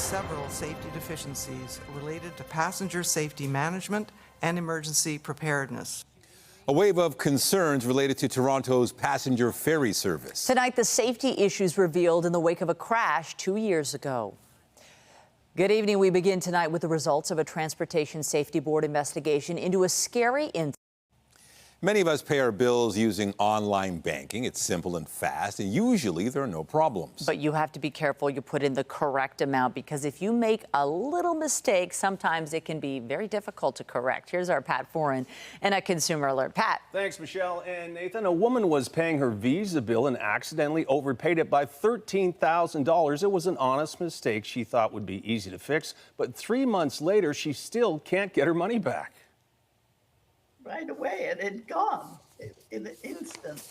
several safety deficiencies related to passenger safety management and emergency preparedness. A wave of concerns related to Toronto's passenger ferry service. Tonight, the safety issues revealed in the wake of a crash 2 years ago. Good evening. We begin tonight with the results of a Transportation Safety Board investigation into a scary incident. Many of us pay our bills using online banking. It's simple and fast, and usually there are no problems. But you have to be careful you put in the correct amount, because if you make a little mistake, sometimes it can be very difficult to correct. Here's our Pat Foran and a Consumer Alert. Pat. Thanks, Michelle. And Nathan, a woman was paying her Visa bill and accidentally overpaid it by $13,000. It was an honest mistake she thought would be easy to fix, but 3 months later, she still can't get her money back. Right away, it had gone in an instant.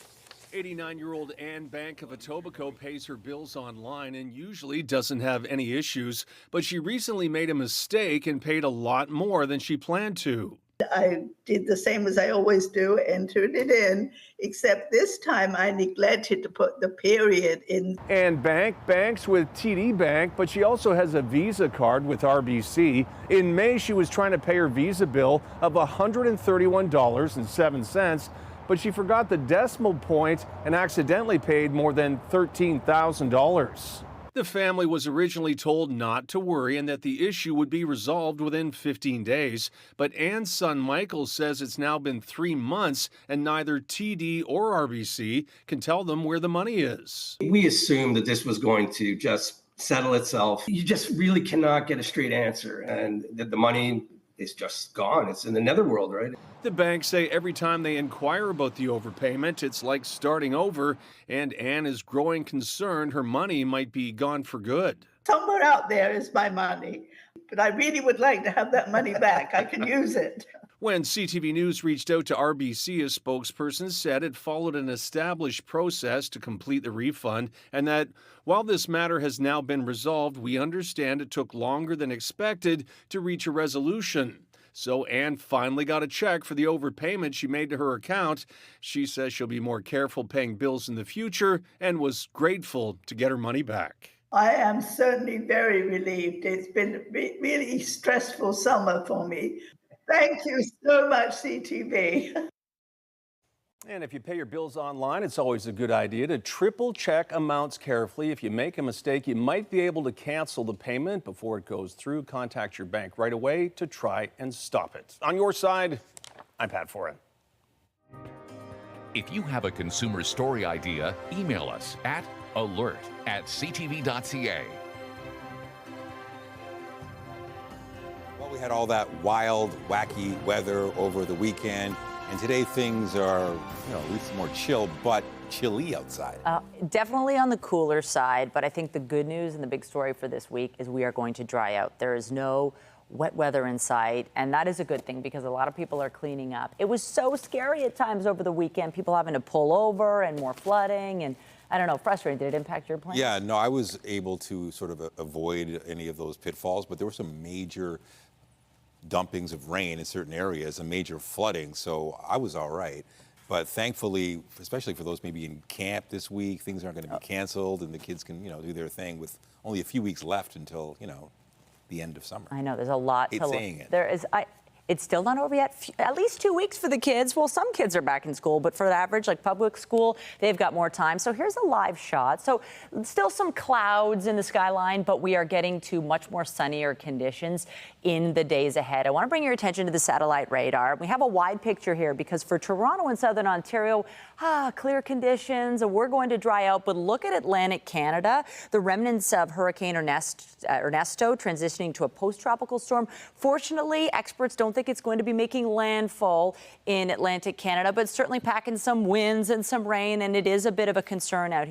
89-year-old Ann Bank of Etobicoke pays her bills online and usually doesn't have any issues, but she recently made a mistake and paid a lot more than she planned to. I did the same as I always do, entered it in, except this time I neglected to put the period in. Ann Bank banks with TD Bank, but she also has a Visa card with RBC. In May, she was trying to pay her Visa bill of $131.07, but she forgot the decimal point and accidentally paid more than $13,000. The family was originally told not to worry and that the issue would be resolved within 15 days. But Ann's son Michael says it's now been 3 months and neither TD or RBC can tell them where the money is. We assumed that this was going to just settle itself. You just really cannot get a straight answer, and that the money is just gone. It's in the netherworld, right? The banks say every time they inquire about the overpayment, it's like starting over, and Ann is growing concerned her money might be gone for good. Somewhere out there is my money, but I really would like to have that money back. I can use it. When CTV News reached out to RBC, a spokesperson said it followed an established process to complete the refund, and that while this matter has now been resolved, we understand it took longer than expected to reach a resolution. So Ann finally got a check for the overpayment she made to her account. She says she'll be more careful paying bills in the future and was grateful to get her money back. I am certainly very relieved. It's been a really stressful summer for me. Thank you so much, CTV. And if you pay your bills online, it's always a good idea to triple check amounts carefully. If you make a mistake, you might be able to cancel the payment before it goes through. Contact your bank right away to try and stop it. On your side, I'm Pat Foran. If you have a consumer story idea, email us at alert@ctv.ca. Well, we had all that wild, wacky weather over the weekend. And today things are, at least more chill, but chilly outside. Definitely on the cooler side, but I think the good news and the big story for this week is we are going to dry out. There is no wet weather in sight, and that is a good thing because a lot of people are cleaning up. It was so scary at times over the weekend, people having to pull over and more flooding, and I don't know, frustrating. Did it impact your plans? Yeah, no, I was able to sort of avoid any of those pitfalls, but there were some major dumpings of rain in certain areas and major flooding, so I was all right. But thankfully, especially for those maybe in camp this week, things aren't going to be canceled and the kids can, do their thing with only a few weeks left until, the end of summer. I know, there's a lot to saying it. There is, it's still not over yet. At least 2 weeks for the kids. Well, some kids are back in school, but for the average, like public school, they've got more time. So here's a live shot. So still some clouds in the skyline, but we are getting to much more sunnier conditions in the days ahead. I want to bring your attention to the satellite radar. We have a wide picture here because for Toronto and Southern Ontario, clear conditions, and we're going to dry out. But look at Atlantic Canada, the remnants of Hurricane Ernesto transitioning to a post-tropical storm. Fortunately, experts don't think it's going to be making landfall in Atlantic Canada, but certainly packing some winds and some rain, and it is a bit of a concern out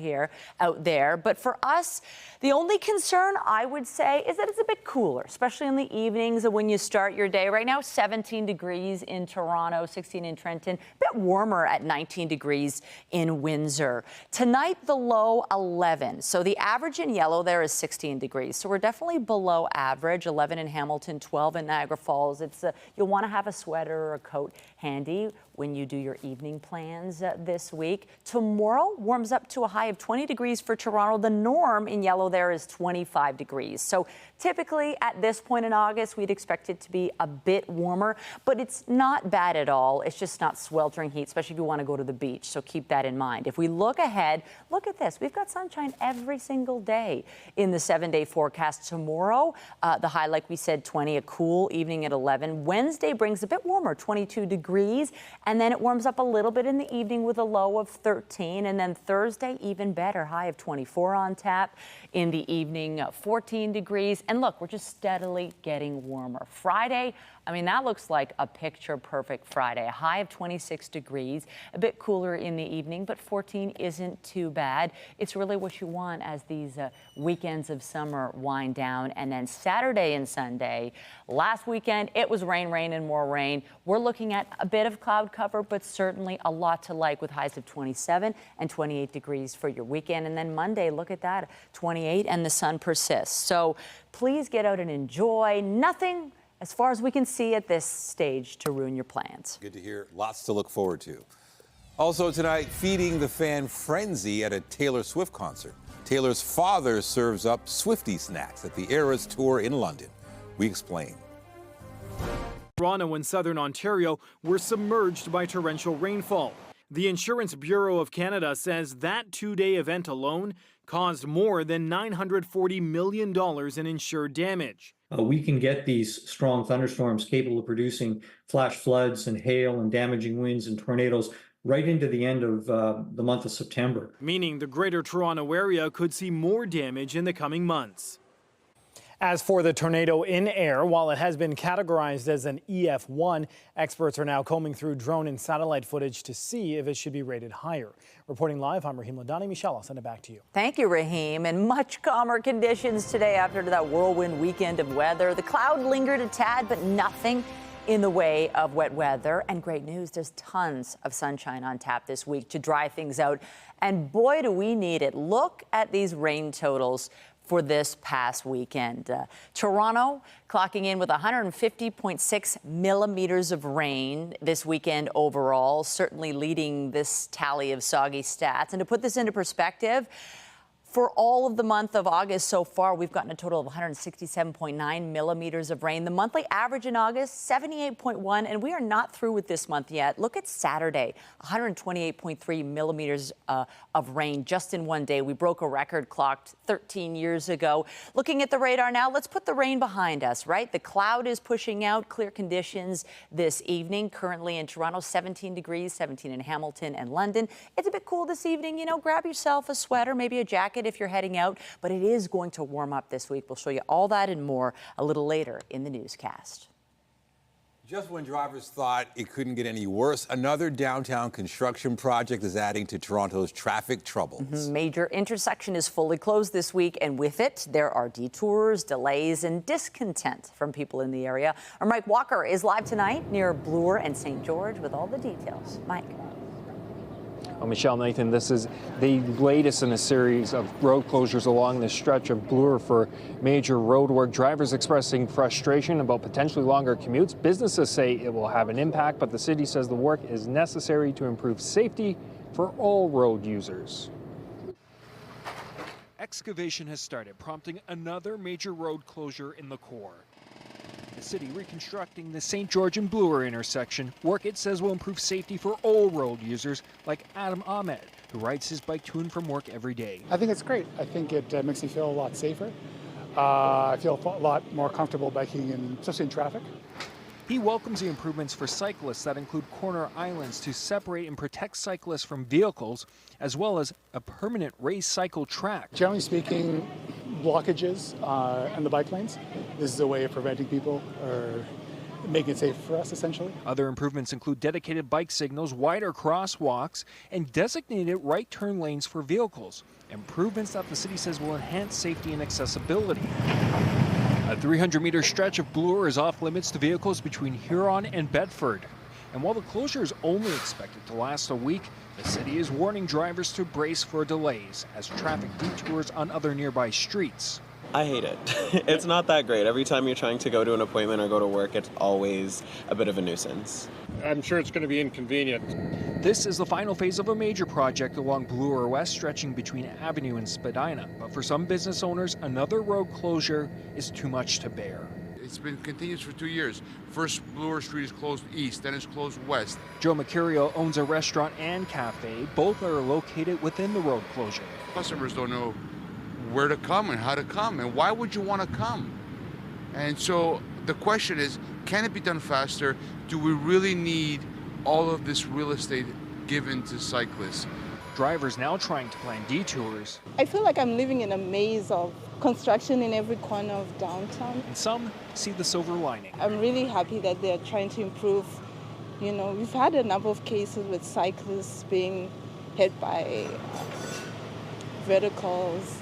there. But for us, the only concern I would say is that it's a bit cooler, especially in the evenings and when you start your day. Right now, 17 degrees in Toronto, 16 in Trenton, a bit warmer at 19 degrees in Windsor. Tonight, the low 11. So the average in yellow there is 16 degrees. So we're definitely below average, 11 in Hamilton, 12 in Niagara Falls. It's you'll want to have a sweater or a coat handy when you do your evening plans this week. Tomorrow warms up to a high of 20 degrees for Toronto. The norm in yellow there is 25 degrees. So typically at this point in August, we'd expect it to be a bit warmer, but it's not bad at all. It's just not sweltering heat, especially if you want to go to the beach. So keep that in mind. If we look ahead, look at this. We've got sunshine every single day in the 7-day forecast. Tomorrow, the high, like we said, 20, a cool evening at 11. Wednesday brings a bit warmer, 22 degrees. And then it warms up a little bit in the evening with a low of 13. And then Thursday, even better, high of 24 on tap. In the evening, 14 degrees. And look, we're just steadily getting warmer. Friday, I mean, that looks like a picture-perfect Friday. A high of 26 degrees, a bit cooler in the evening, but 14 isn't too bad. It's really what you want as these weekends of summer wind down. And then Saturday and Sunday, last weekend, it was rain, rain, and more rain. We're looking at a bit of cloud cover, but certainly a lot to like with highs of 27 and 28 degrees for your weekend. And then Monday, look at that, 28, and the sun persists. So please get out and enjoy. Nothing, as far as we can see at this stage, to ruin your plans. Good to hear. Lots to look forward to. Also tonight, feeding the fan frenzy at a Taylor Swift concert. Taylor's father serves up Swiftie snacks at the Eras Tour in London. We explain. Toronto and southern Ontario were submerged by torrential rainfall. The Insurance Bureau of Canada says that two-day event alone caused more than $940 million in insured damage. We can get these strong thunderstorms capable of producing flash floods and hail and damaging winds and tornadoes right into the end of the month of September. Meaning the Greater Toronto area could see more damage in the coming months. As for the tornado in air, while it has been categorized as an EF1, experts are now combing through drone and satellite footage to see if it should be rated higher. Reporting live, I'm Raheem Ladani. Michelle, I'll send it back to you. Thank you, Raheem. And much calmer conditions today after that whirlwind weekend of weather. The cloud lingered a tad, but nothing in the way of wet weather. And great news, there's tons of sunshine on tap this week to dry things out. And boy, do we need it. Look at these rain totals for this past weekend. Toronto clocking in with 150.6 millimeters of rain this weekend overall, certainly leading this tally of soggy stats. And to put this into perspective, for all of the month of August so far, we've gotten a total of 167.9 millimeters of rain. The monthly average in August, 78.1, and we are not through with this month yet. Look at Saturday, 128.3 millimeters of rain just in one day. We broke a record clocked 13 years ago. Looking at the radar now, let's put the rain behind us, right? The cloud is pushing out, clear conditions this evening. Currently in Toronto, 17 degrees, 17 in Hamilton and London. It's a bit cool this evening. You know, grab yourself a sweater, maybe a jacket if you're heading out, but it is going to warm up this week. We'll show you all that and more a little later in the newscast. Just when drivers thought it couldn't get any worse, another downtown construction project is adding to Toronto's traffic troubles. Major intersection is fully closed this week, and with it, there are detours, delays, and discontent from people in the area. Our Mike Walker is live tonight near Bloor and St. George with all the details. Mike. Well, Michelle, Nathan, this is the latest in a series of road closures along this stretch of Bloor for major road work. Drivers expressing frustration about potentially longer commutes. Businesses say it will have an impact, but the city says the work is necessary to improve safety for all road users. Excavation has started, prompting another major road closure in the core. The city reconstructing the St. George and Bloor intersection, work it says will improve safety for all road users like Adam Ahmed, who rides his bike to and from work every day. I think it's great. I think it makes me feel a lot safer. I feel a lot more comfortable biking, especially in traffic. He welcomes the improvements for cyclists that include corner islands to separate and protect cyclists from vehicles, as well as a permanent raised cycle track. Generally speaking, blockages and the bike lanes, this is a way of preventing people or making it safe for us, essentially. Other improvements include dedicated bike signals, wider crosswalks, and designated right turn lanes for vehicles. Improvements that the city says will enhance safety and accessibility. A 300-meter stretch of Bloor is off limits to vehicles between Huron and Bedford. And while the closure is only expected to last a week, the city is warning drivers to brace for delays as traffic detours on other nearby streets. I hate it. It's not that great. Every time you're trying to go to an appointment or go to work, it's always a bit of a nuisance. I'm sure it's going to be inconvenient. This is the final phase of a major project along Bloor West, stretching between Avenue and Spadina. But for some business owners, another road closure is too much to bear. It's been continuous for 2 years. First, Bloor Street is closed east, then it's closed west. Joe Mercurio owns a restaurant and cafe. Both are located within the road closure. Customers don't know where to come and how to come, and why would you want to come? And so the question is, can it be done faster? Do we really need all of this real estate given to cyclists? Drivers now trying to plan detours. I feel like I'm living in a maze of construction in every corner of downtown. And some see the silver lining. I'm really happy that they're trying to improve. You know, we've had a number of cases with cyclists being hit by verticals.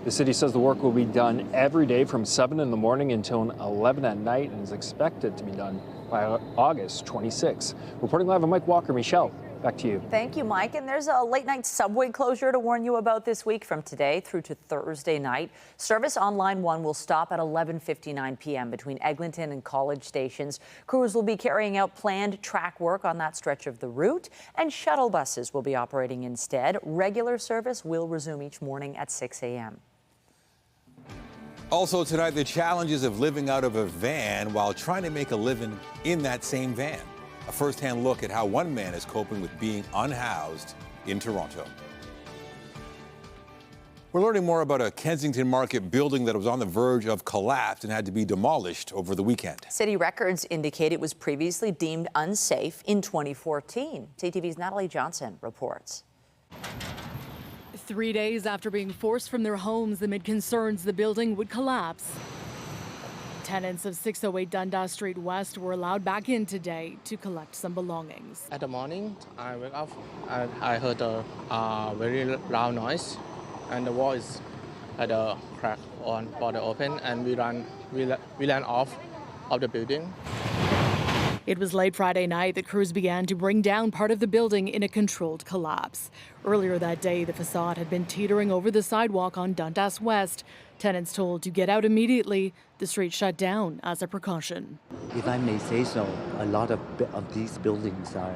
The city says the work will be done every day from 7 in the morning until 11 at night and is expected to be done by August 26. Reporting live, I'm Mike Walker. Michelle, back to you. Thank you, Mike. And there's a late night subway closure to warn you about this week from today through to Thursday night. Service on Line 1 will stop at 11:59 p.m. between Eglinton and College stations. Crews will be carrying out planned track work on that stretch of the route, and shuttle buses will be operating instead. Regular service will resume each morning at 6 a.m. Also tonight, the challenges of living out of a van while trying to make a living in that same van. A first-hand look at how one man is coping with being unhoused in Toronto. We're learning more about a Kensington Market building that was on the verge of collapse and had to be demolished over the weekend. City records indicate it was previously deemed unsafe in 2014. CTV's Natalie Johnson reports. 3 days after being forced from their homes amid concerns the building would collapse, tenants of 608 Dundas Street West were allowed back in today to collect some belongings. At the morning, I wake up and I heard a very loud noise, and the wall is at a crack on for the open, and we ran off of the building. It was late Friday night that crews began to bring down part of the building in a controlled collapse. Earlier that day, the facade had been teetering over the sidewalk on Dundas West. Tenants told to get out immediately. The street shut down as a precaution. If I may say so, a lot of these buildings are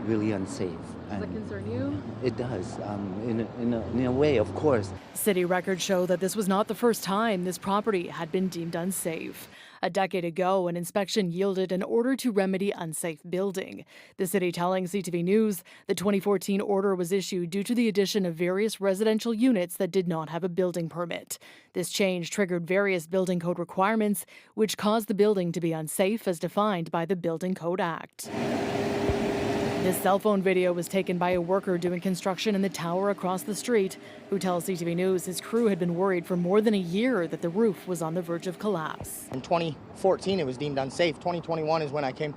really unsafe. Does that concern you? It does, in a way, of course. City records show that this was not the first time this property had been deemed unsafe. A decade ago, an inspection yielded an order to remedy unsafe building. The city telling CTV News the 2014 order was issued due to the addition of various residential units that did not have a building permit. This change triggered various building code requirements, which caused the building to be unsafe as defined by the Building Code Act. This cell phone video was taken by a worker doing construction in the tower across the street, who tells CTV News his crew had been worried for more than a year that the roof was on the verge of collapse. In 2014, it was deemed unsafe. 2021 is when I came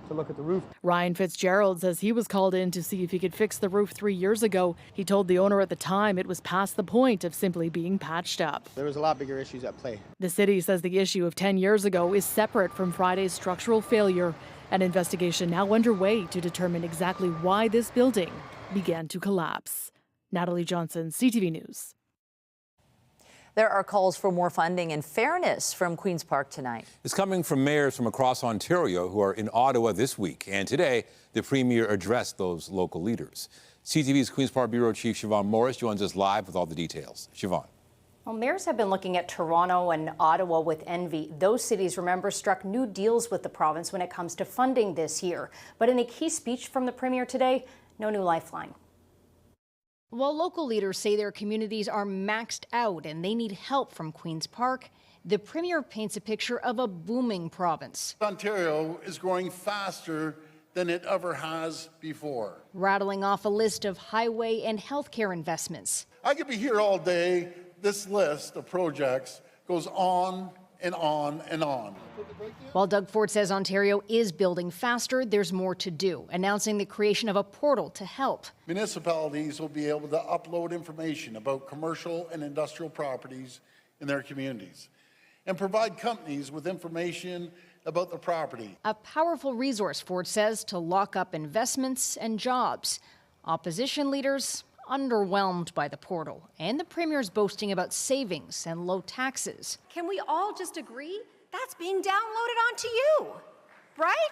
to look at the roof. Ryan Fitzgerald says he was called in to see if he could fix the roof 3 years ago. He told the owner at the time it was past the point of simply being patched up. There was a lot bigger issues at play. The city says the issue of 10 years ago is separate from Friday's structural failure. An investigation now underway to determine exactly why this building began to collapse. Natalie Johnson, CTV News. There are calls for more funding and fairness from Queen's Park tonight. It's coming from mayors from across Ontario who are in Ottawa this week. And today, the Premier addressed those local leaders. CTV's Queen's Park Bureau Chief Siobhan Morris joins us live with all the details. Siobhan. Well, mayors have been looking at Toronto and Ottawa with envy. Those cities, remember, struck new deals with the province when it comes to funding this year. But in a key speech from the Premier today, no new lifeline. While local leaders say their communities are maxed out and they need help from Queen's Park, the Premier paints a picture of a booming province. Ontario is growing faster than it ever has before. Rattling off a list of highway and healthcare investments. I could be here all day. This list of projects goes on and on and on. While Doug Ford says Ontario is building faster, there's more to do, announcing the creation of a portal to help. Municipalities will be able to upload information about commercial and industrial properties in their communities and provide companies with information about the property. A powerful resource, Ford says, to lock up investments and jobs. Opposition leaders underwhelmed by the portal, and the Premier's boasting about savings and low taxes. Can we all just agree that's being downloaded onto you? right?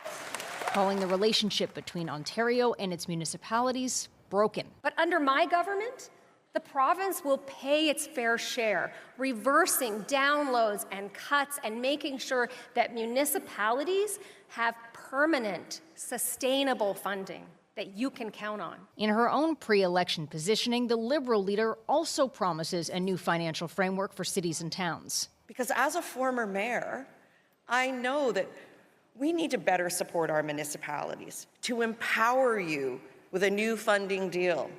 Calling the relationship between Ontario and its municipalities broken. But under my government, the province will pay its fair share, reversing downloads and cuts and making sure that municipalities have permanent, sustainable funding that you can count on. In her own pre-election positioning, the Liberal leader also promises a new financial framework for cities and towns. Because as a former mayor, I know that we need to better support our municipalities, to empower you with a new funding deal.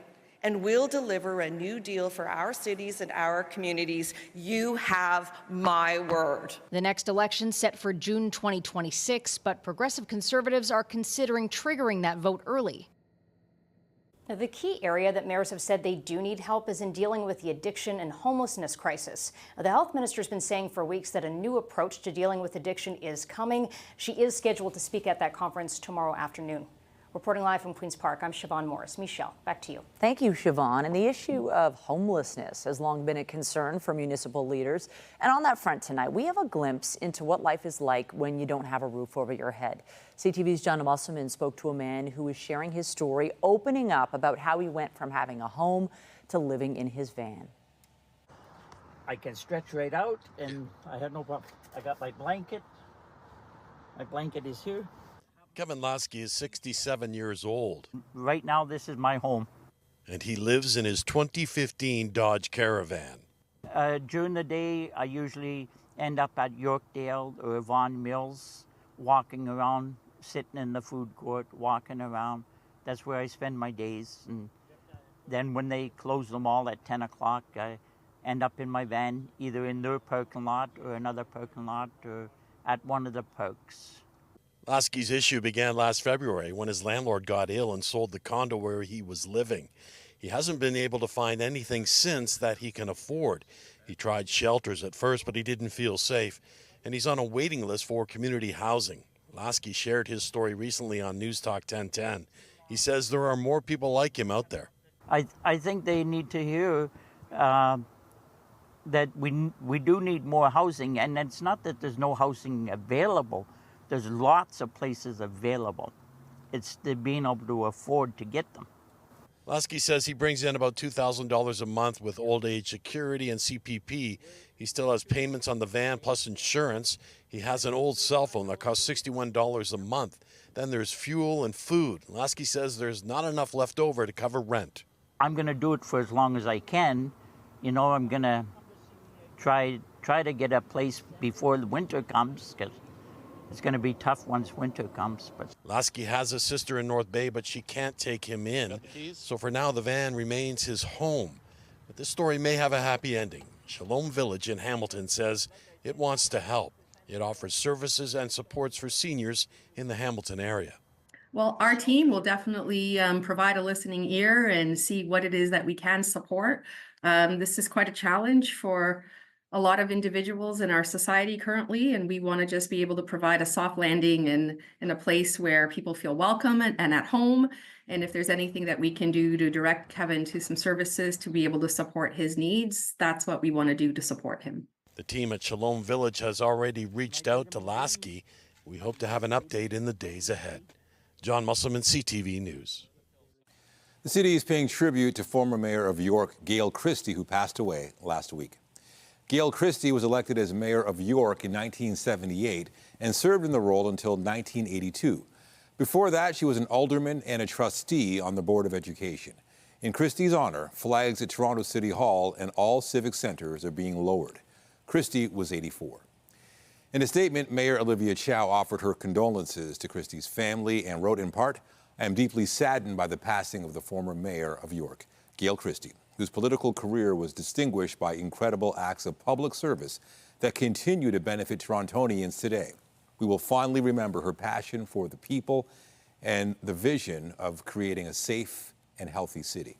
And we'll deliver a new deal for our cities and our communities. You have my word. The next election set for June 2026, but Progressive Conservatives are considering triggering that vote early. Now, the key area that mayors have said they do need help is in dealing with the addiction and homelessness crisis. The health minister's been saying for weeks that a new approach to dealing with addiction is coming. She is scheduled to speak at that conference tomorrow afternoon. Reporting live from Queen's Park, I'm Siobhan Morris. Michelle, back to you. Thank you, Siobhan. And the issue of homelessness has long been a concern for municipal leaders. And on that front tonight, we have a glimpse into what life is like when you don't have a roof over your head. CTV's John Musselman spoke to a man who was sharing his story, opening up about how he went from having a home to living in his van. I can stretch right out, and I had no problem. I got my blanket. My blanket is here. Kevin Lasky is 67 years old. Right now, this is my home. And he lives in his 2015 Dodge Caravan. During the day, I usually end up at Yorkdale or Vaughan Mills, walking around, sitting in the food court, walking around. That's where I spend my days. And then when they close the mall at 10 o'clock, I end up in my van, either in their parking lot or another parking lot or at one of the parks. Lasky's issue began last February when his landlord got ill and sold the condo where he was living. He hasn't been able to find anything since that he can afford. He tried shelters at first, but he didn't feel safe, and he's on a waiting list for community housing. Lasky shared his story recently on News Talk 1010. He says there are more people like him out there. I think they need to hear that we do need more housing, and it's not that there's no housing available. There's lots of places available. It's the being able to afford to get them. Lasky says he brings in about $2,000 a month with old age security and CPP. He still has payments on the van plus insurance. He has an old cell phone that costs $61 a month. Then there's fuel and food. Lasky says there's not enough left over to cover rent. I'm going to do it for as long as I can. You know, I'm going to try to get a place before the winter comes, because it's going to be tough once winter comes. But Lasky has a sister in North Bay, but she can't take him in. So for now, the van remains his home. But this story may have a happy ending. Shalom Village in Hamilton says it wants to help. It offers services and supports for seniors in the Hamilton area. Well, our team will definitely provide a listening ear and see what it is that we can support. This is quite a challenge for a lot of individuals in our society currently, and we want to just be able to provide a soft landing in a place where people feel welcome and at home. And if there's anything that we can do to direct Kevin to some services to be able to support his needs, that's what we want to do to support him. The team at Shalom Village has already reached out to Lasky. We hope to have an update in the days ahead. John Musselman, CTV News. The city is paying tribute to former mayor of York, Gail Christie, who passed away last week. Gail Christie was elected as mayor of York in 1978 and served in the role until 1982. Before that, she was an alderman and a trustee on the Board of Education. In Christie's honor, flags at Toronto City Hall and all civic centres are being lowered. Christie was 84. In a statement, Mayor Olivia Chow offered her condolences to Christie's family and wrote in part, "I am deeply saddened by the passing of the former mayor of York, Gail Christie, whose political career was distinguished by incredible acts of public service that continue to benefit Torontonians today. We will fondly remember her passion for the people and the vision of creating a safe and healthy city."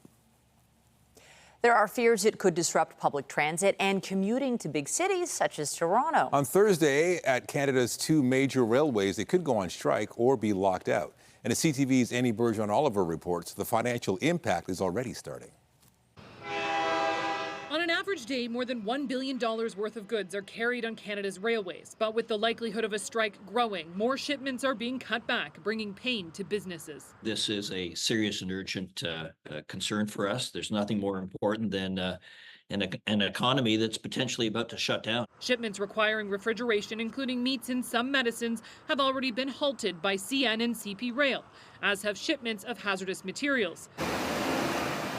There are fears it could disrupt public transit and commuting to big cities such as Toronto. On Thursday, at Canada's two major railways, they could go on strike or be locked out. And as CTV's Annie Bergeron Oliver reports, the financial impact is already starting. On an average day, more than $1 billion worth of goods are carried on Canada's railways. But with the likelihood of a strike growing, more shipments are being cut back, bringing pain to businesses. This is a serious and urgent concern for us. There's nothing more important than an economy that's potentially about to shut down. Shipments requiring refrigeration, including meats and some medicines, have already been halted by CN and CP Rail, as have shipments of hazardous materials.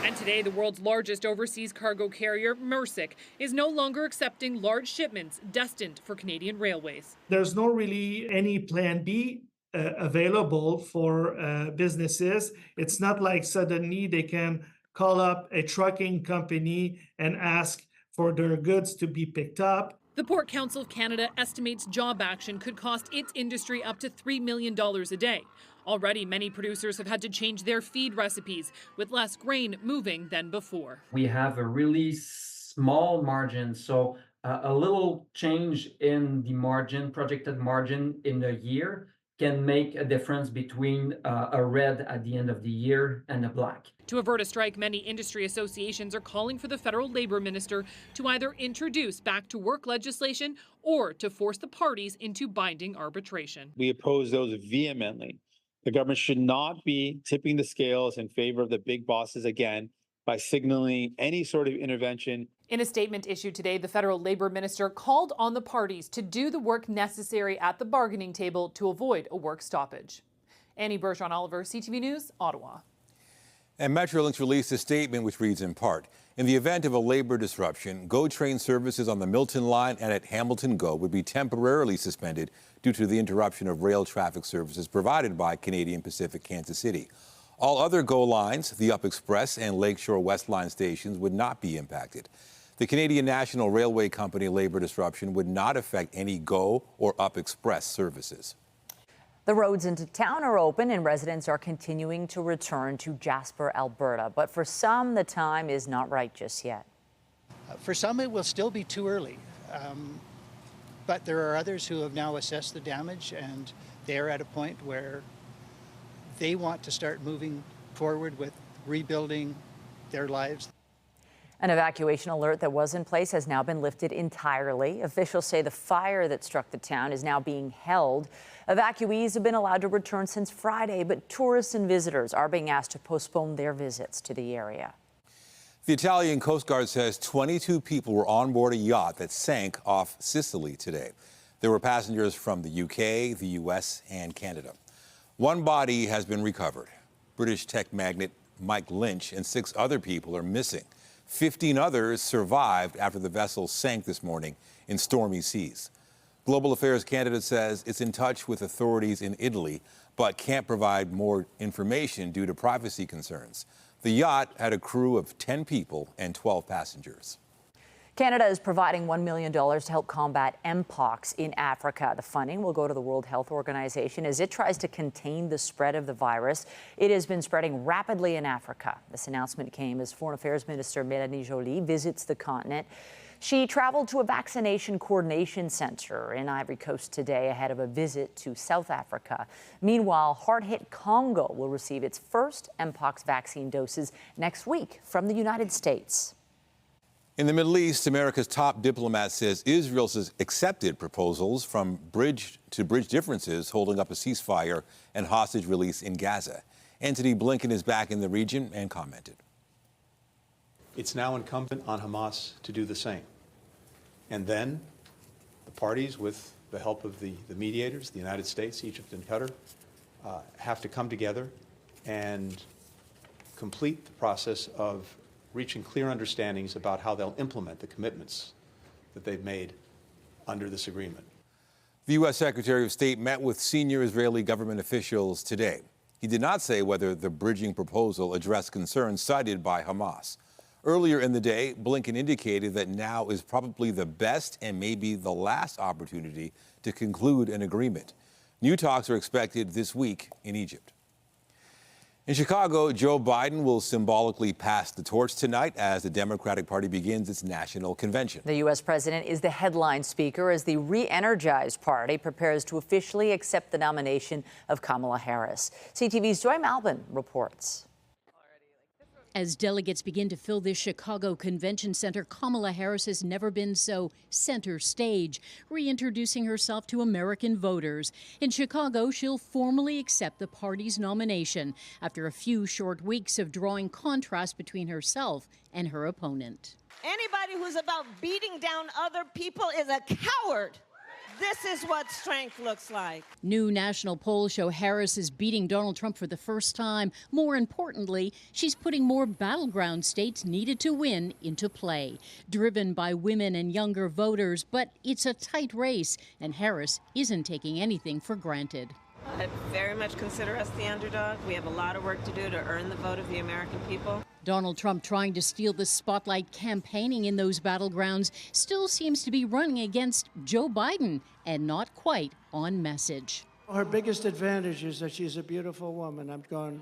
And today, the world's largest overseas cargo carrier, Maersk, is no longer accepting large shipments destined for Canadian railways. There's no really any plan B available for businesses. It's not like suddenly they can call up a trucking company and ask for their goods to be picked up. The Port Council of Canada estimates job action could cost its industry up to $3 million a day. Already, many producers have had to change their feed recipes, with less grain moving than before. We have a really small margin, so a little change in the margin, projected margin in a year, can make a difference between a red at the end of the year and a black. To avert a strike, many industry associations are calling for the federal labor minister to either introduce back-to-work legislation or to force the parties into binding arbitration. We oppose those vehemently. The government should not be tipping the scales in favor of the big bosses again by signaling any sort of intervention. In a statement issued today, the federal labor minister called on the parties to do the work necessary at the bargaining table to avoid a work stoppage. Annie Bergeron-Oliver, CTV News, Ottawa. And Metrolinx released a statement which reads in part, in the event of a labor disruption, GO train services on the Milton line and at Hamilton GO would be temporarily suspended due to the interruption of rail traffic services provided by Canadian Pacific Kansas City. All other GO lines, the Up Express and Lakeshore West Line stations, would not be impacted. The Canadian National Railway Company labor disruption would not affect any GO or Up Express services. The roads into town are open and residents are continuing to return to Jasper, Alberta. But for some, the time is not right just yet. For some, it will still be too early. But there are others who have now assessed the damage and they're at a point where they want to start moving forward with rebuilding their lives. An evacuation alert that was in place has now been lifted entirely. Officials say the fire that struck the town is now being held. Evacuees have been allowed to return since Friday, but tourists and visitors are being asked to postpone their visits to the area. The Italian Coast Guard says 22 people were on board a yacht that sank off Sicily today. There were passengers from the UK, the US, and Canada. One body has been recovered. British tech magnate Mike Lynch and 6 other people are missing. 15 others survived after the vessel sank this morning in stormy seas. Global Affairs Canada says it's in touch with authorities in Italy, but can't provide more information due to privacy concerns. The yacht had a crew of 10 people and 12 passengers. Canada is providing $1 million to help combat mpox in Africa. The funding will go to the World Health Organization as it tries to contain the spread of the virus. It has been spreading rapidly in Africa. This announcement came as Foreign Affairs Minister Mélanie Joly visits the continent. She traveled to a vaccination coordination center in Ivory Coast today ahead of a visit to South Africa. Meanwhile, hard-hit Congo will receive its first mpox vaccine doses next week from the United States. In the Middle East, America's top diplomat says Israel has accepted proposals from bridge differences holding up a ceasefire and hostage release in Gaza. Antony Blinken is back in the region and commented. It's now incumbent on Hamas to do the same. And then the parties, with the help of the mediators, the United States, Egypt, and Qatar, have to come together and complete the process of reaching clear understandings about how they'll implement the commitments that they've made under this agreement. The U.S. Secretary of State met with senior Israeli government officials today. He did not say whether the bridging proposal addressed concerns cited by Hamas. Earlier in the day, Blinken indicated that now is probably the best and maybe the last opportunity to conclude an agreement. New talks are expected this week in Egypt. In Chicago, Joe Biden will symbolically pass the torch tonight as the Democratic Party begins its national convention. The U.S. president is the headline speaker as the re-energized party prepares to officially accept the nomination of Kamala Harris. CTV's Joy Malvin reports. As delegates begin to fill this Chicago Convention Center, Kamala Harris has never been so center stage, reintroducing herself to American voters. In Chicago, she'll formally accept the party's nomination after a few short weeks of drawing contrast between herself and her opponent. Anybody who's about beating down other people is a coward. This is what strength looks like. New national polls show Harris is beating Donald Trump for the first time. More importantly, she's putting more battleground states needed to win into play, driven by women and younger voters. But it's a tight race, and Harris isn't taking anything for granted. I very much consider us the underdog. We have a lot of work to do to earn the vote of the American people. Donald Trump, trying to steal the spotlight campaigning in those battlegrounds, still seems to be running against Joe Biden and not quite on message. Her biggest advantage is that she's a beautiful woman. I'm going,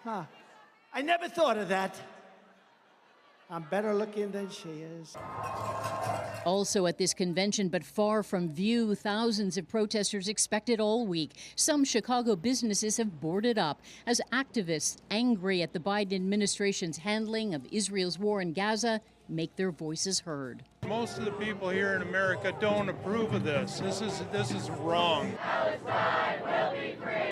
I never thought of that. I'm better looking than she is. Also at this convention, but far from view, thousands of protesters expected all week. Some Chicago businesses have boarded up as activists, angry at the Biden administration's handling of Israel's war in Gaza, make their voices heard. Most of the people here in America don't approve of this. This is wrong.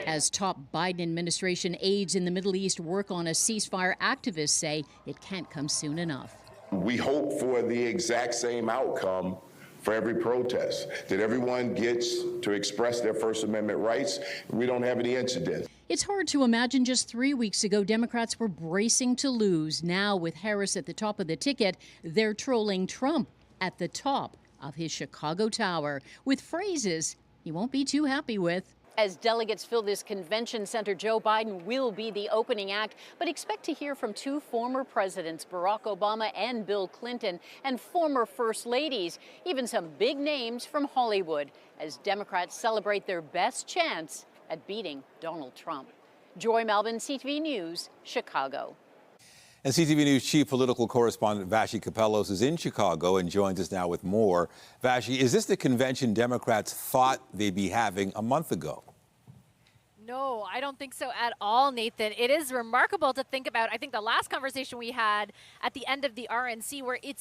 As top Biden administration aides in the Middle East work on a ceasefire, activists say it can't come soon enough. We hope for the exact same outcome for every protest, that everyone gets to express their First Amendment rights. We don't have any incidents. It's hard to imagine just 3 weeks ago Democrats were bracing to lose. Now, with Harris at the top of the ticket, they're trolling Trump at the top of his Chicago tower with phrases he won't be too happy with. As delegates fill this convention center, Joe Biden will be the opening act, but expect to hear from two former presidents, Barack Obama and Bill Clinton, and former first ladies, even some big names from Hollywood, as Democrats celebrate their best chance at beating Donald Trump. Joy Melvin, CTV News, Chicago. And CTV News chief political correspondent Vashi Kapelos is in Chicago and joins us now with more. Vashi, is this the convention Democrats thought they'd be having a month ago? No, I don't think so at all, Nathan. It is remarkable to think about. I think the last conversation we had at the end of the RNC, where it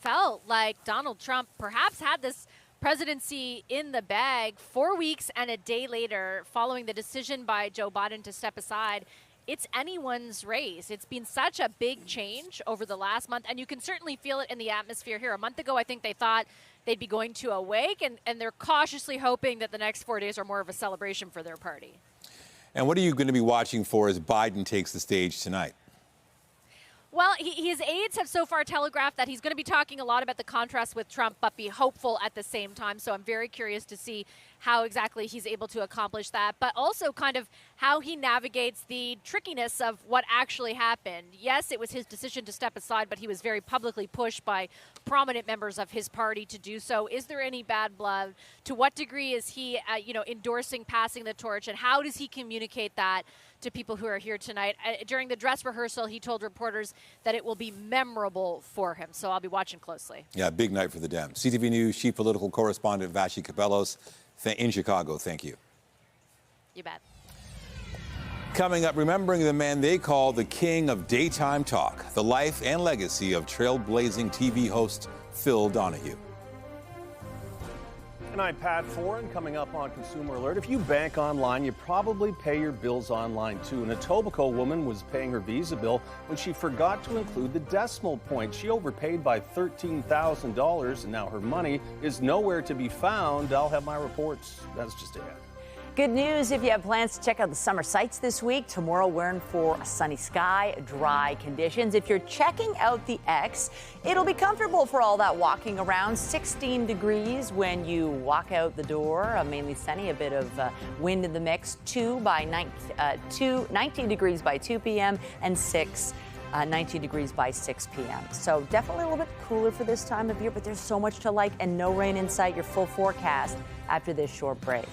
felt like Donald Trump perhaps had this presidency in the bag 4 weeks and a day later, following the decision by Joe Biden to step aside. It's anyone's race. It's been such a big change over the last month, and you can certainly feel it in the atmosphere here. A month ago, I think they thought they'd be going to a wake, and they're cautiously hoping that the next 4 days are more of a celebration for their party. And what are you going to be watching for as Biden takes the stage tonight? Well, his aides have so far telegraphed that he's going to be talking a lot about the contrast with Trump, but be hopeful at the same time. So I'm very curious to see how exactly he's able to accomplish that, but also kind of how he navigates the trickiness of what actually happened. Yes, it was his decision to step aside, but he was very publicly pushed by prominent members of his party to do so. Is there any bad blood? To what degree is he, endorsing passing the torch, and how does he communicate that to people who are here tonight? During the dress rehearsal, he told reporters that it will be memorable for him. So I'll be watching closely. Yeah, big night for the Dems. CTV News chief political correspondent Vashi Kapelos in Chicago. Thank you. You bet. Coming up, remembering the man they call the king of daytime talk, the life and legacy of trailblazing TV host Phil Donahue. And I'm Pat Foran, coming up on Consumer Alert. If you bank online, you probably pay your bills online too. An Etobicoke woman was paying her Visa bill when she forgot to include the decimal point. She overpaid by $13,000, and now her money is nowhere to be found. I'll have my reports. That's just ahead. Good news if you have plans to check out the summer sights this week. Tomorrow we're in for a sunny sky, dry conditions. If you're checking out the X, it'll be comfortable for all that walking around. 16 degrees when you walk out the door. Mainly sunny, a bit of wind in the mix. 19 degrees by 2 p.m. and 19 degrees by 6 p.m. So definitely a little bit cooler for this time of year, but there's so much to like and no rain in sight. Your full forecast after this short break.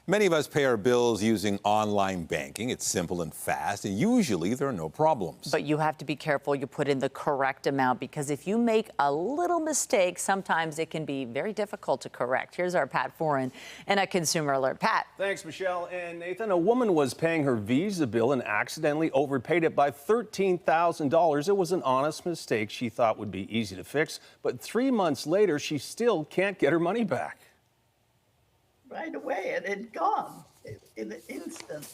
Many of us pay our bills using online banking. It's simple and fast, and usually there are no problems. But you have to be careful you put in the correct amount, because if you make a little mistake, sometimes it can be very difficult to correct. Here's our Pat Foran and a Consumer Alert. Pat. Thanks, Michelle. And Nathan, a woman was paying her Visa bill and accidentally overpaid it by $13,000. It was an honest mistake she thought would be easy to fix, but 3 months later, she still can't get her money back. Right away, and it's gone in an instant.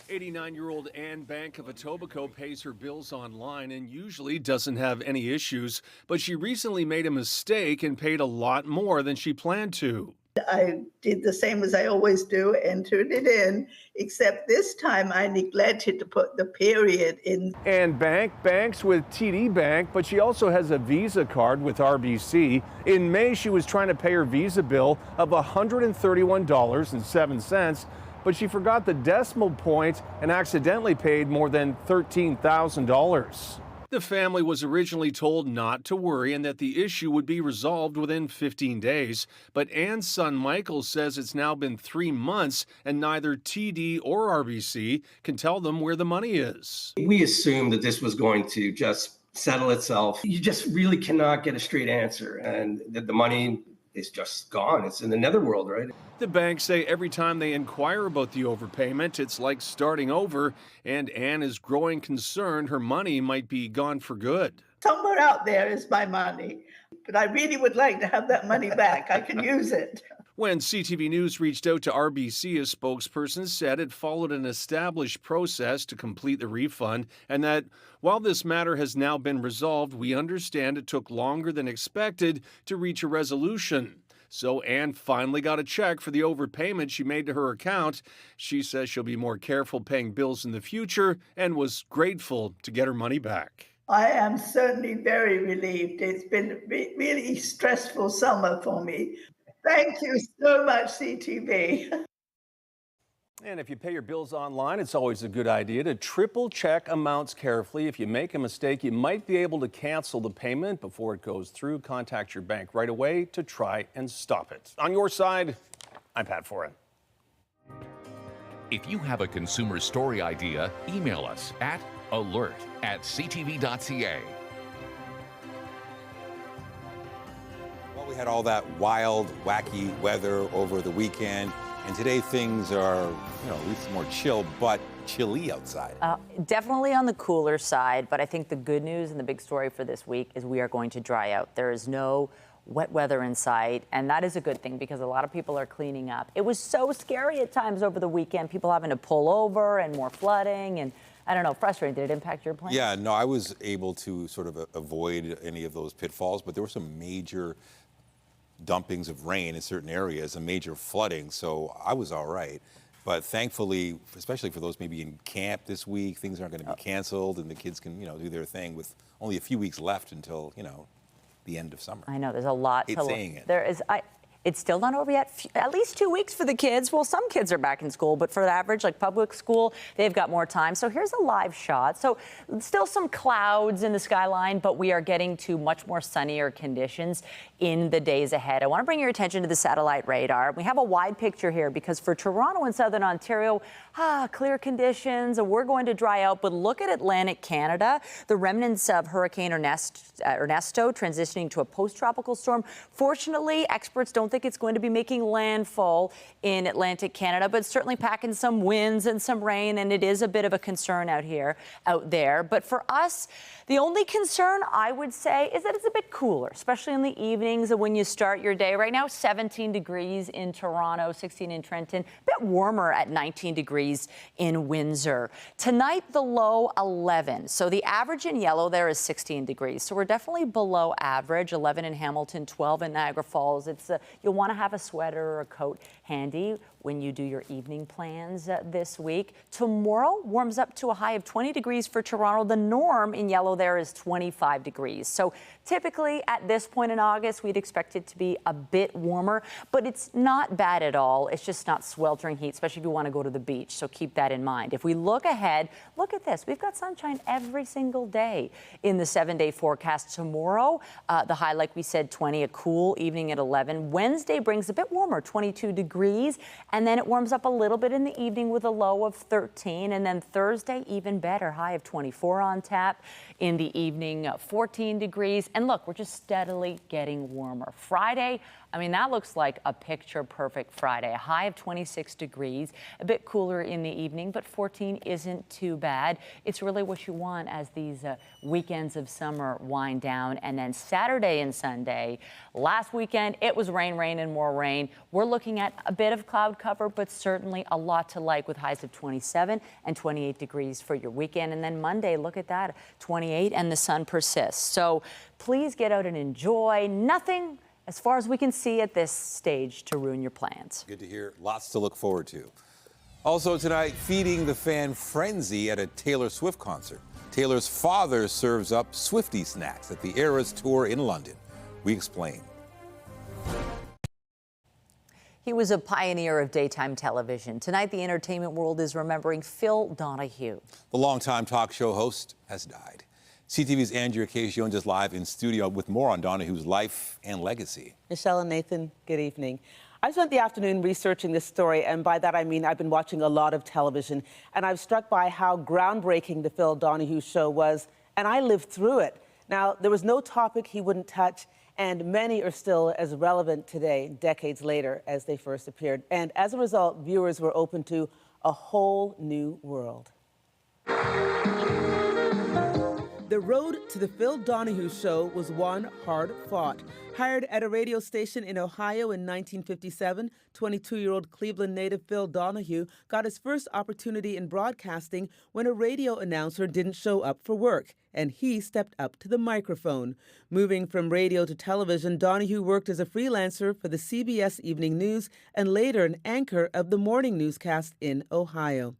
89-year-old Ann Bank of Etobicoke pays her bills online and usually doesn't have any issues, but she recently made a mistake and paid a lot more than she planned to. I did the same as I always do, entered it in, except this time I neglected to put the period in. And banks with TD Bank, but she also has a Visa card with RBC. In May, she was trying to pay her Visa bill of $131.07, but she forgot the decimal point and accidentally paid more than $13,000. The family was originally told not to worry and that the issue would be resolved within 15 days. But Ann's son Michael says it's now been 3 months and neither TD or RBC can tell them where the money is. We assumed that this was going to just settle itself. You just really cannot get a straight answer, and that the money is just gone. It's in the netherworld, right? The banks say every time they inquire about the overpayment, it's like starting over, and Ann is growing concerned her money might be gone for good. Somewhere out there is my money, but I really would like to have that money back. I can use it. When CTV News reached out to RBC, a spokesperson said it followed an established process to complete the refund, and that while this matter has now been resolved, we understand it took longer than expected to reach a resolution. So Ann finally got a check for the overpayment she made to her account. She says she'll be more careful paying bills in the future and was grateful to get her money back. I am certainly very relieved. It's been a really stressful summer for me. Thank you so much, CTV. And if you pay your bills online, it's always a good idea to triple check amounts carefully. If you make a mistake, you might be able to cancel the payment before it goes through. Contact your bank right away to try and stop it. On your side, I'm Pat Foran. If you have a consumer story idea, email us at alert@ctv.ca. Well, we had all that wild, wacky weather over the weekend. And today things are, at least more chill, but chilly outside. Definitely on the cooler side, but I think the good news and the big story for this week is we are going to dry out. There is no wet weather in sight, and that is a good thing because a lot of people are cleaning up. It was so scary at times over the weekend, people having to pull over and more flooding, and I don't know, frustrating. Did it impact your plans? Yeah, no, I was able to sort of avoid any of those pitfalls, but there were some major dumpings of rain in certain areas and major flooding, so I was all right. But thankfully, especially for those maybe in camp this week, things aren't going to be canceled and the kids can, do their thing with only a few weeks left until, the end of summer. I know, there's a lot to saying it. There is, it's still not over yet. At least 2 weeks for the kids. Well, some kids are back in school, but for the average, like public school, they've got more time. So here's a live shot. So still some clouds in the skyline, but we are getting to much more sunnier conditions in the days ahead. I want to bring your attention to the satellite radar. We have a wide picture here because for Toronto and Southern Ontario, clear conditions. We're going to dry out, but look at Atlantic Canada. The remnants of Hurricane Ernesto transitioning to a post-tropical storm. Fortunately, experts don't think it's going to be making landfall in Atlantic Canada, but certainly packing some winds and some rain, and it is a bit of a concern out there. But for us, the only concern I would say is that it's a bit cooler, especially in the evenings and when you start your day. Right now, 17 degrees in Toronto, 16 in Trenton, a bit warmer at 19 degrees in Windsor. Tonight, the low 11. So the average in yellow there is 16 degrees. So we're definitely below average. 11 in Hamilton, 12 in Niagara Falls. It's you'll want to have a sweater or a coat handy when you do your evening plans this week. Tomorrow warms up to a high of 20 degrees for Toronto. The norm in yellow there is 25 degrees. So typically at this point in August, we'd expect it to be a bit warmer, but it's not bad at all. It's just not sweltering heat, especially if you want to go to the beach. So keep that in mind. If we look ahead, look at this. We've got sunshine every single day in the 7-day forecast. Tomorrow, the high, like we said, 20, a cool evening at 11. Wednesday, Wednesday brings a bit warmer, 22 degrees, and then it warms up a little bit in the evening with a low of 13. And then Thursday, even better, high of 24 on tap. In the evening, 14 degrees. And look, we're just steadily getting warmer. Friday, I mean, that looks like a picture-perfect Friday. A high of 26 degrees, a bit cooler in the evening, but 14 isn't too bad. It's really what you want as these weekends of summer wind down. And then Saturday and Sunday, last weekend, it was rain, rain, and more rain. We're looking at a bit of cloud cover, but certainly a lot to like with highs of 27 and 28 degrees for your weekend. And then Monday, look at that, 28, and the sun persists. So please get out and enjoy. Nothing, as far as we can see at this stage, to ruin your plans. Good to hear. Lots to look forward to. Also tonight, feeding the fan frenzy at a Taylor Swift concert. Taylor's father serves up Swiftie snacks at the Eras Tour in London. We explain. He was a pioneer of daytime television. Tonight, the entertainment world is remembering Phil Donahue. The longtime talk show host has died. CTV's Andrea Kay joins us live in studio with more on Donahue's life and legacy. Michelle and Nathan, good evening. I spent the afternoon researching this story, and by that I mean I've been watching a lot of television, and I've struck by how groundbreaking the Phil Donahue show was, and I lived through it. Now, there was no topic he wouldn't touch, and many are still as relevant today, decades later, as they first appeared. And as a result, viewers were open to a whole new world. The road to the Phil Donahue Show was one hard-fought. Hired at a radio station in Ohio in 1957, 22-year-old Cleveland native Phil Donahue got his first opportunity in broadcasting when a radio announcer didn't show up for work, and he stepped up to the microphone. Moving from radio to television, Donahue worked as a freelancer for the CBS Evening News and later an anchor of the morning newscast in Ohio.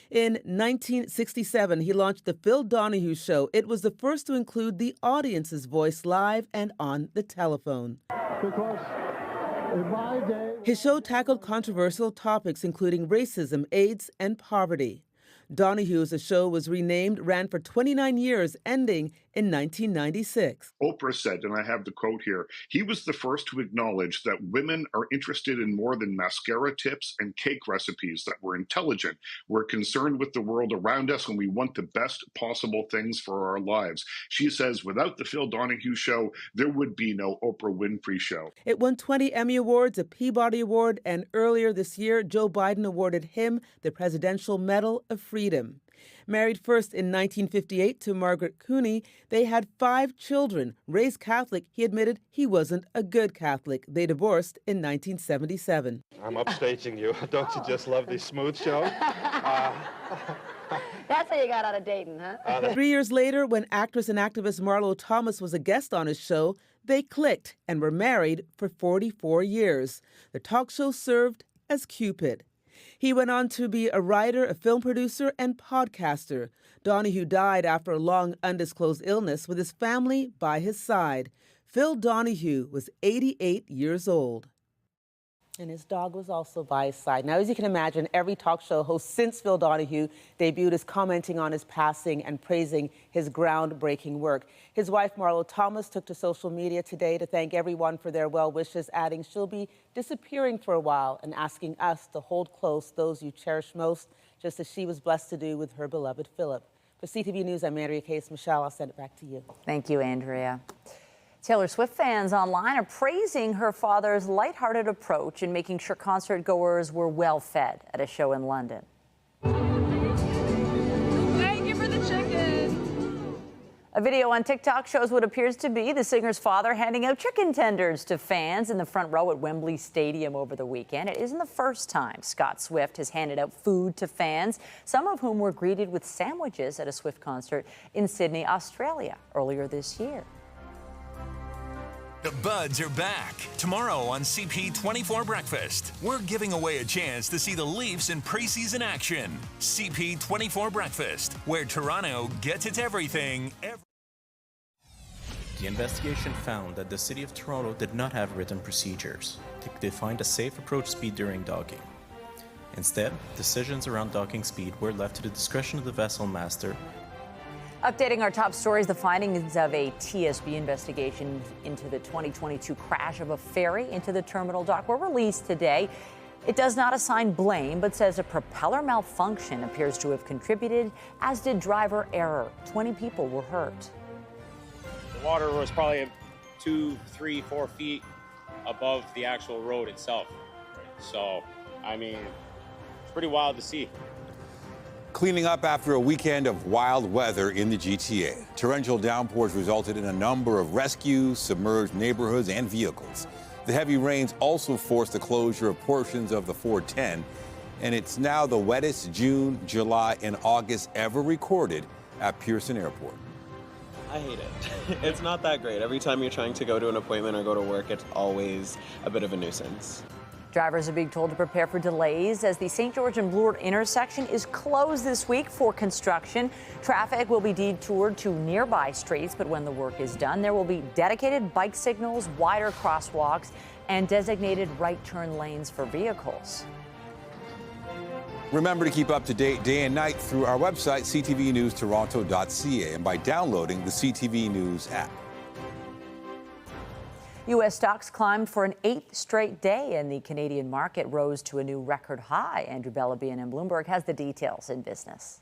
In 1967, he launched The Phil Donahue Show. It was the first to include the audience's voice live and on the telephone. Because in my day... His show tackled controversial topics including racism, AIDS, and poverty. Donahue, as the show was renamed, ran for 29 years, ending in 1996. Oprah said, and I have the quote here, he was the first to acknowledge that women are interested in more than mascara tips and cake recipes, that we're intelligent, we're concerned with the world around us, and we want the best possible things for our lives. She says, without the Phil Donahue Show, there would be no Oprah Winfrey Show. It won 20 Emmy Awards, a Peabody Award, and earlier this year, Joe Biden awarded him the Presidential Medal of Freedom. Married first in 1958 to Margaret Cooney, they had 5 children. Raised Catholic, he admitted he wasn't a good Catholic. They divorced in 1977. I'm upstaging you. Don't you just love the smooth show? That's how you got out of Dayton, huh? 3 years later, when actress and activist Marlo Thomas was a guest on his show, they clicked and were married for 44 years. The talk show served as Cupid. He went on to be a writer, a film producer, and podcaster. Donahue died after a long, undisclosed illness with his family by his side. Phil Donahue was 88 years old. And his dog was also by his side. Now, as you can imagine, every talk show host since Phil Donahue debuted is commenting on his passing and praising his groundbreaking work. His wife, Marlo Thomas, took to social media today to thank everyone for their well wishes, adding she'll be disappearing for a while and asking us to hold close those you cherish most, just as she was blessed to do with her beloved Philip. For CTV News, I'm Andrea Case. Michelle, I'll send it back to you. Thank you, Andrea. Taylor Swift fans online are praising her father's lighthearted approach in making sure concert goers were well fed at a show in London. Thank you for the chicken. A video on TikTok shows what appears to be the singer's father handing out chicken tenders to fans in the front row at Wembley Stadium over the weekend. It isn't the first time Scott Swift has handed out food to fans, some of whom were greeted with sandwiches at a Swift concert in Sydney, Australia, earlier this year. The Buds are back. Tomorrow on CP24 Breakfast, we're giving away a chance to see the Leafs in preseason action. CP24 Breakfast, where Toronto gets its everything. The investigation found that the City of Toronto did not have written procedures to define a safe approach speed during docking. Instead, decisions around docking speed were left to the discretion of the vessel master. Updating our top stories, the findings of a TSB investigation into the 2022 crash of a ferry into the terminal dock were released today. It does not assign blame, but says a propeller malfunction appears to have contributed, as did driver error. 20 people were hurt. The water was probably 2, 3, 4 feet above the actual road itself. So, I mean, it's pretty wild to see. Cleaning up after a weekend of wild weather in the GTA. Torrential downpours resulted in a number of rescues, submerged neighborhoods, and vehicles. The heavy rains also forced the closure of portions of the 410, and it's now the wettest June, July, and August ever recorded at Pearson Airport. I hate it. It's not that great. Every time you're trying to go to an appointment or go to work, it's always a bit of a nuisance. Drivers are being told to prepare for delays as the St. George and Bloor intersection is closed this week for construction. Traffic will be detoured to nearby streets, but when the work is done, there will be dedicated bike signals, wider crosswalks, and designated right turn lanes for vehicles. Remember to keep up to date day and night through our website, ctvnewstoronto.ca, and by downloading the CTV News app. U.S. stocks climbed for an 8th straight day, and the Canadian market rose to a new record high. Andrew Bella, BNN Bloomberg, has the details in business.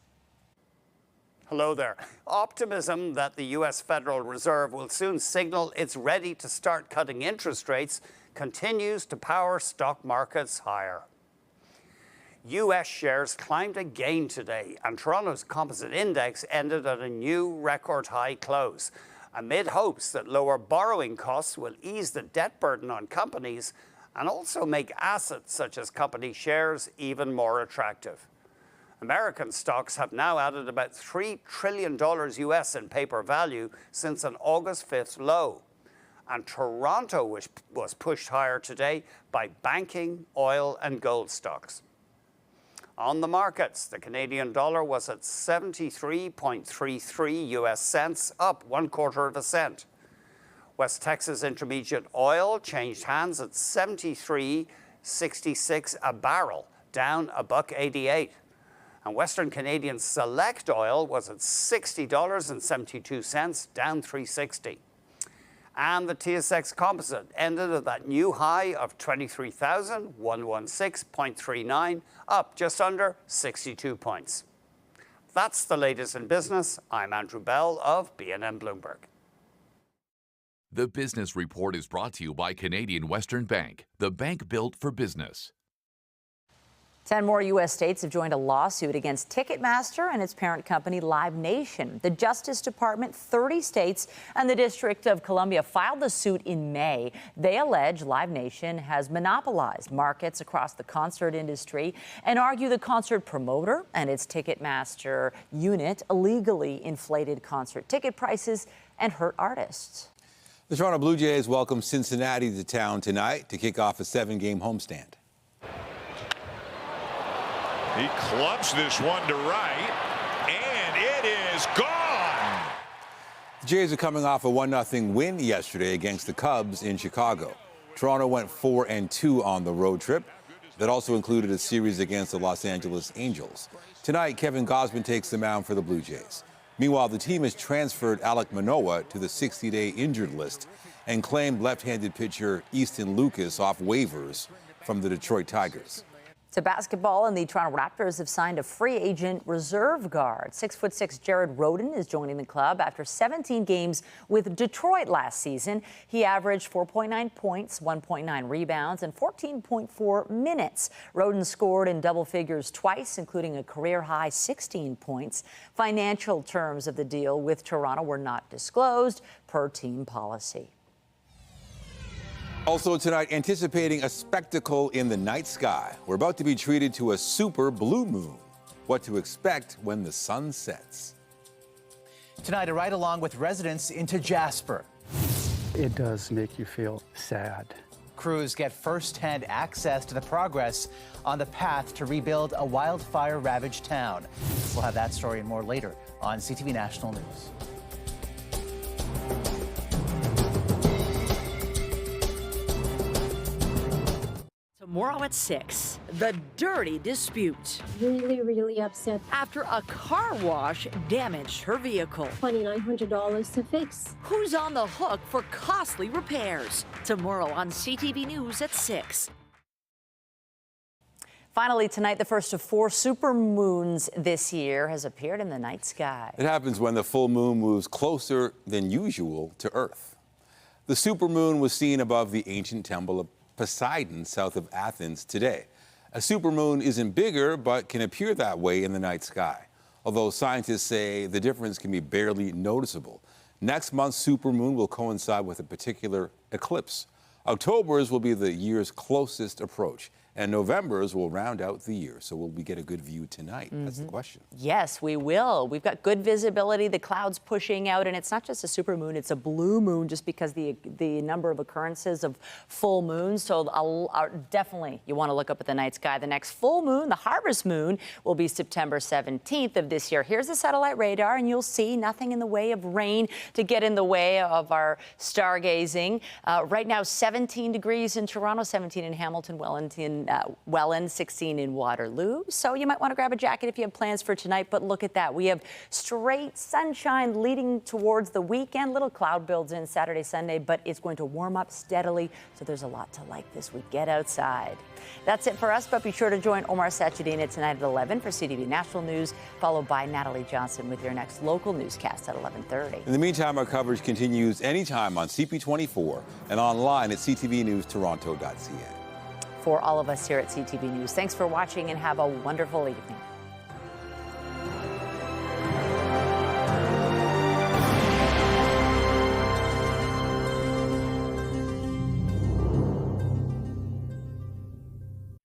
Hello there. Optimism that the U.S. Federal Reserve will soon signal it's ready to start cutting interest rates continues to power stock markets higher. U.S. shares climbed again today, and Toronto's composite index ended at a new record high close, amid hopes that lower borrowing costs will ease the debt burden on companies and also make assets such as company shares even more attractive. American stocks have now added about $3 trillion US in paper value since an August 5th low. And Toronto was pushed higher today by banking, oil, and gold stocks. On the markets, the Canadian dollar was at 73.33 US cents, up 1/4 cent. West Texas Intermediate oil changed hands at 73.66 a barrel, down $1.88. And Western Canadian Select oil was at $60.72, down $3.60. And the TSX Composite ended at that new high of 23,116.39, up just under 62 points. That's the latest in business. I'm Andrew Bell of BNN Bloomberg. The Business Report is brought to you by Canadian Western Bank, the bank built for business. 10 more U.S. states have joined a lawsuit against Ticketmaster and its parent company, Live Nation. The Justice Department, 30 states, and the District of Columbia filed the suit in May. They allege Live Nation has monopolized markets across the concert industry and argue the concert promoter and its Ticketmaster unit illegally inflated concert ticket prices and hurt artists. The Toronto Blue Jays welcome Cincinnati to town tonight to kick off a 7-game homestand. He clubs this one to right, and it is gone. The Jays are coming off a 1-0 win yesterday against the Cubs in Chicago. Toronto went 4-2 on the road trip. That also included a series against the Los Angeles Angels. Tonight, Kevin Gausman takes the mound for the Blue Jays. Meanwhile, the team has transferred Alek Manoah to the 60-day injured list and claimed left-handed pitcher Easton Lucas off waivers from the Detroit Tigers. To basketball, and the Toronto Raptors have signed a free agent reserve guard. 6'6" Jared Rhoden is joining the club after 17 games with Detroit last season. He averaged 4.9 points, 1.9 rebounds, and 14.4 minutes. Rhoden scored in double figures twice, including a career-high 16 points. Financial terms of the deal with Toronto were not disclosed per team policy. Also tonight, anticipating a spectacle in the night sky. We're about to be treated to a super blue moon. What to expect when the sun sets. Tonight, a ride along with residents into Jasper. It does make you feel sad. Crews get first-hand access to the progress on the path to rebuild a wildfire-ravaged town. We'll have that story and more later on CTV National News. Tomorrow at 6, the dirty dispute. Really upset. After a car wash damaged her vehicle. $2,900 to fix. Who's on the hook for costly repairs? Tomorrow on CTV News at 6. Finally, tonight, the first of 4 supermoons this year has appeared in the night sky. It happens when the full moon moves closer than usual to Earth. The supermoon was seen above the ancient temple of Poseidon south of Athens today. A supermoon isn't bigger, but can appear that way in the night sky, although scientists say the difference can be barely noticeable. Next month's supermoon will coincide with a particular eclipse. October's will be the year's closest approach, and November's will round out the year. So will we get a good view tonight? That's the question. Yes, we will. We've got good visibility, the clouds pushing out, and it's not just a supermoon, it's a blue moon just because the number of occurrences of full moons. So definitely you want to look up at the night sky. The next full moon, the harvest moon, will be September 17th of this year. Here's the satellite radar, and you'll see nothing in the way of rain to get in the way of our stargazing. Right now, 17 degrees in Toronto, 17 in Hamilton, Welland, 16 in Waterloo. So you might want to grab a jacket if you have plans for tonight, but look at that. We have straight sunshine leading towards the weekend. Little cloud builds in Saturday, Sunday, but it's going to warm up steadily. So there's a lot to like this week. Get outside. That's it for us, but be sure to join Omar Sachedina tonight at 11 for CTV National News, followed by Natalie Johnson with your next local newscast at 11:30. In the meantime, our coverage continues anytime on CP24 and online at ctvnewstoronto.ca. For all of us here at CTV News, thanks for watching and have a wonderful evening.